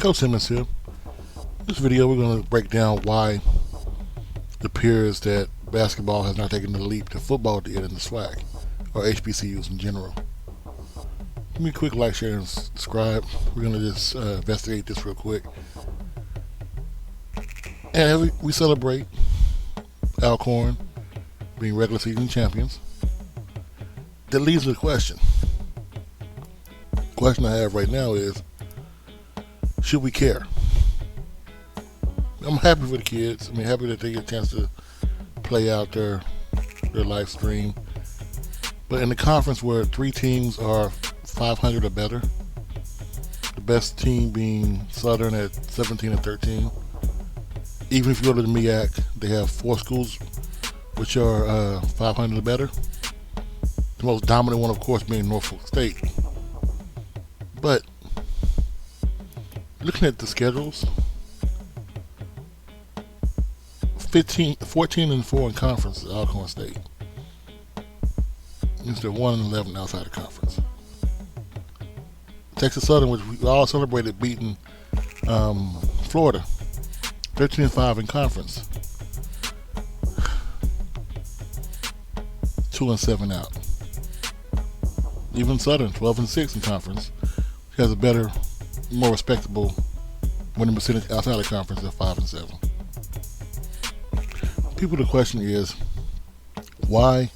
Coach Simmons here. In this video, we're going to break down why it appears that basketball has not taken the leap to football at the end of the SWAC, or HBCUs in general. Give me a quick like, share, and subscribe. We're going to just investigate this real quick. And we celebrate Alcorn being regular season champions. That leads to the question. The question I have right now is, should we care? I'm happy for the kids. I'm happy that they get a chance to play out their life stream. But in the conference where 3 teams are 500 or better, the best team being Southern at 17-13. Even if you go to the MEAC, they have 4 schools which are 500 or better. The most dominant one, of course, being Norfolk State. But looking at the schedules, 14-4 in conference is Alcorn State. Means they're 1-11 outside the conference. Texas Southern, which we all celebrated beating Florida, 13-5 in conference, 2-7 out. Even Southern, 12-6 in conference, has a better, more respectable winning percentage outside the conference at 5-7. The question is, why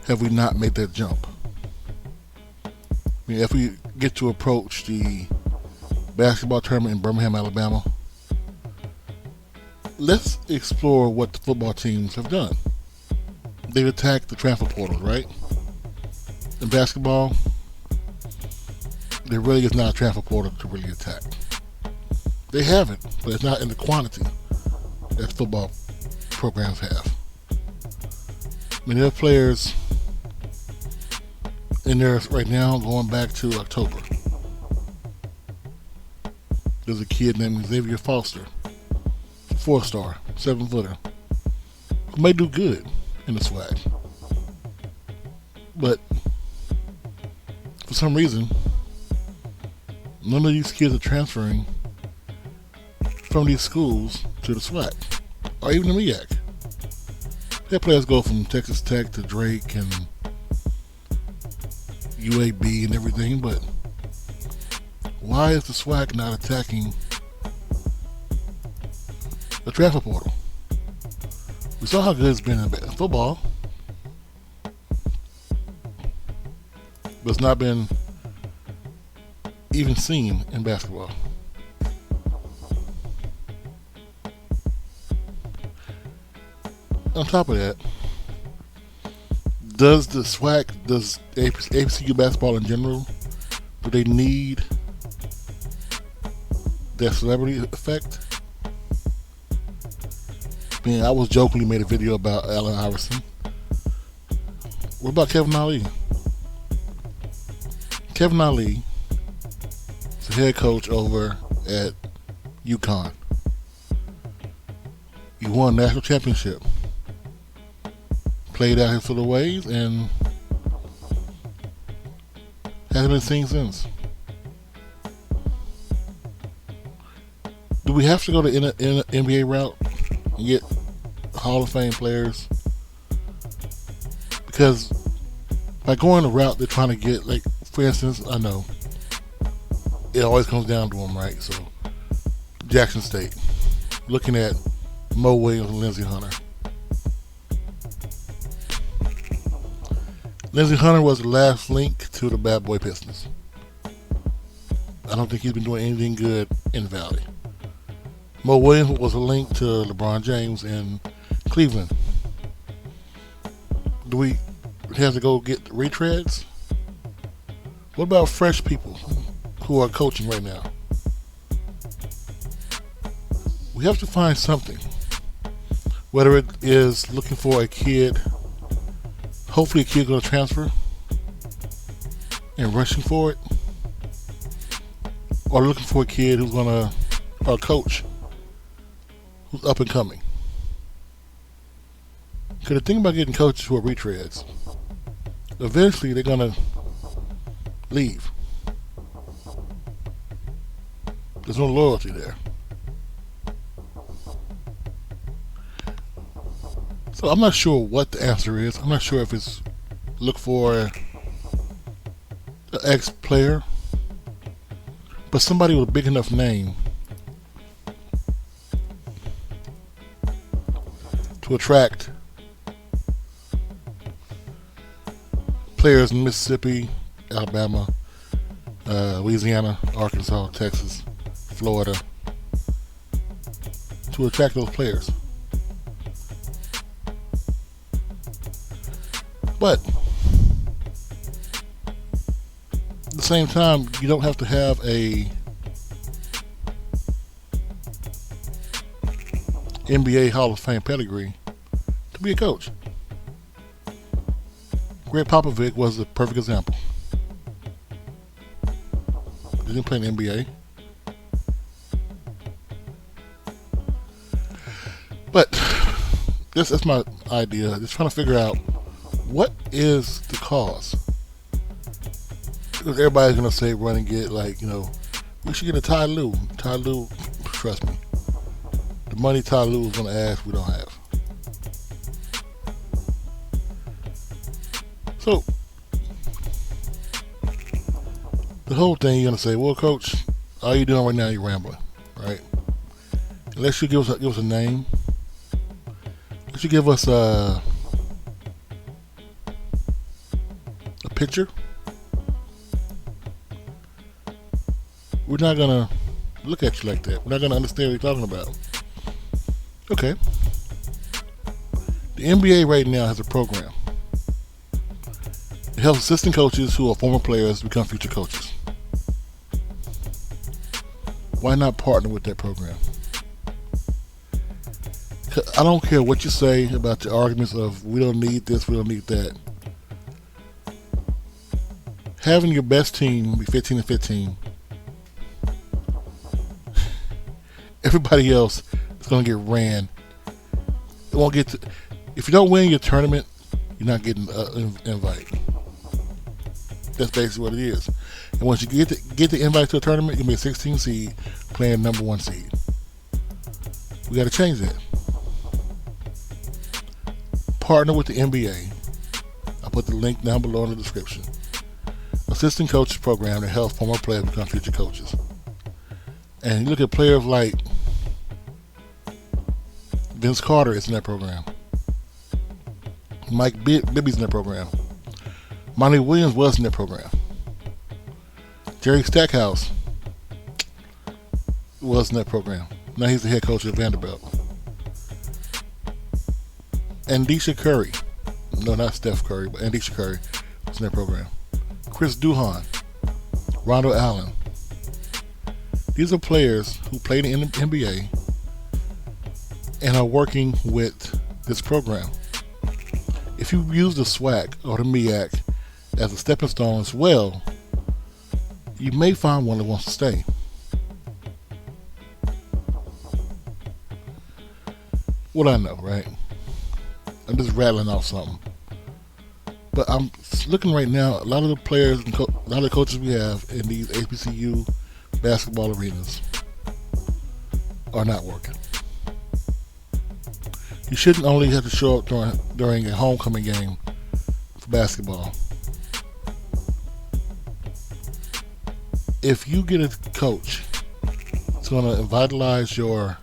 have we not made that jump? I mean, if we get to approach the basketball tournament in Birmingham, Alabama, let's explore what the football teams have done. They've attacked the transfer portal, right? In basketball, there really is not a transfer portal to really attack. They haven't, but it's not in the quantity that football programs have. I mean, there are players in there right now going back to October. There's a kid named Xavier Foster, 4-star, 7-footer, who may do good in the SWAC. But for some reason, none of these kids are transferring from these schools to the SWAC, or even the MEAC. Their players go from Texas Tech to Drake and UAB and everything, but why is the SWAC not attacking the transfer portal? We saw how good it's been in football, but it's not been even seen in basketball. On top of that, does the SWAC, does HBCU basketball in general, do they need that celebrity effect? I mean, I was jokingly made a video about Allen Iverson. What about Kevin Ali? Kevin Ali is the head coach over at UConn. He won a national championship. Played out his little ways and hasn't been seen since. Do we have to go to NBA route and get Hall of Fame players? Because by going the route they're trying to get, like, for instance, I know it always comes down to them, right? So Jackson State, looking at Mo Williams and Lindsey Hunter. Lindsey Hunter was the last link to the Bad Boy Pistons. I don't think he's been doing anything good in the Valley. Mo Williams was a link to LeBron James in Cleveland. Do we have to go get retreads? What about fresh people who are coaching right now? We have to find something. Whether it is looking for a kid, hopefully a kid going to transfer and rushing for it, or looking for a kid who's going to, or a coach who's up and coming. Because the thing about getting coaches who are retreads, eventually they're going to leave. There's no loyalty there. So I'm not sure what the answer is. I'm not sure if it's look for an ex-player, but somebody with a big enough name to attract players in Mississippi, Alabama, Louisiana, Arkansas, Texas, Florida, to attract those players. But at the same time, you don't have to have a NBA Hall of Fame pedigree to be a coach. Greg Popovich was the perfect example. He didn't play in the NBA. But that's my idea. Just trying to figure out what is the cause. Because everybody's going to say run and get, we should get a Ty Lue. Ty Lue, trust me, the money Ty Lue is going to ask, we don't have. So, the whole thing, you're going to say, well, coach, all you're doing right now, you're rambling, right? Unless you give us a name. Unless you give us a picture. We're not going to look at you like that. We're not going to understand what you're talking about. Okay. The NBA right now has a program. It helps assistant coaches who are former players become future coaches. Why not partner with that program? I don't care what you say about the arguments of we don't need this, we don't need that. Having your best team be 15-15, everybody else is going to get ran. It won't get to, if you don't win your tournament, you're not getting an invite. That's basically what it is. And once you get the invite to a tournament, you'll be a 16 seed playing number 1 seed. We got to change that. Partner with the NBA. I'll put the link down below in the description. Assistant coaches program that helps former players become future coaches. And you look at players like Vince Carter is in that program. Mike Bibby's in that program. Monty Williams was in that program. Jerry Stackhouse was in that program. Now he's the head coach at Vanderbilt. Andisha Curry. No, not Steph Curry, but Andisha Curry was in that program. Chris Duhon. Rondo Allen. These are players who played in the NBA and are working with this program. If you use the SWAC or the MEAC as a stepping stone as well, you may find one that wants to stay. What I know, right? I'm just rattling off something. But I'm looking right now, a lot of the players and a lot of the coaches we have in these HBCU basketball arenas are not working. You shouldn't only have to show up during a homecoming game for basketball. If you get a coach that's going to vitalize your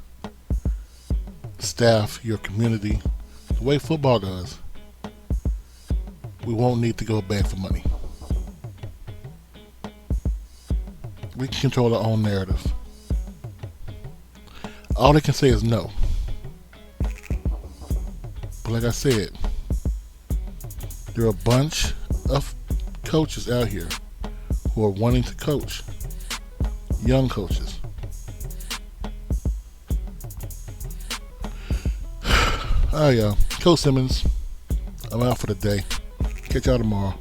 staff, your community, the way football does, we won't need to go beg for money. We can control our own narrative. All they can say is no. But like I said, there are a bunch of coaches out here who are wanting to coach. Young coaches. Alright, y'all. Coach Simmons, I'm out for the day. Catch y'all tomorrow.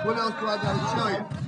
What else do I gotta tell you?